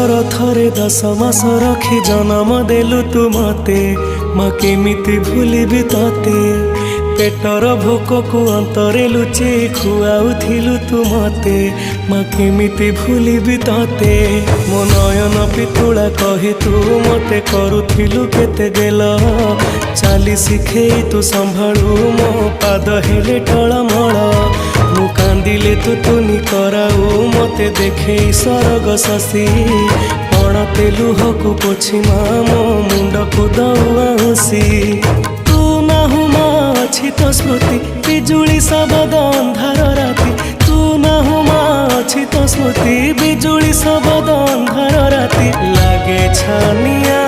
संसार थरे 10 मास रखी जन्म देलु तू मते माँ केमिति भूलिबि तते पेटर भोक को अंतरे लुचे खुआउथिलु तू मते माँ केमिति भूलिबि तते मो नयन पितुला कहे तू मते करुथिलु केते गेल चाली शिखेई तू संभाळु मो पाद हेले टळमळ मु कांदिले तू तुनी कराऊ मते देखे सरग शशि पण तेलु हकु पोछि मो मुंड को दौसी तू नाहु मा अछि तो स्मृति बिजुली सबद अंधार राति तू नाहु मा अछि तो स्मृति बिजुली सबद अंधार राति लागे छानिया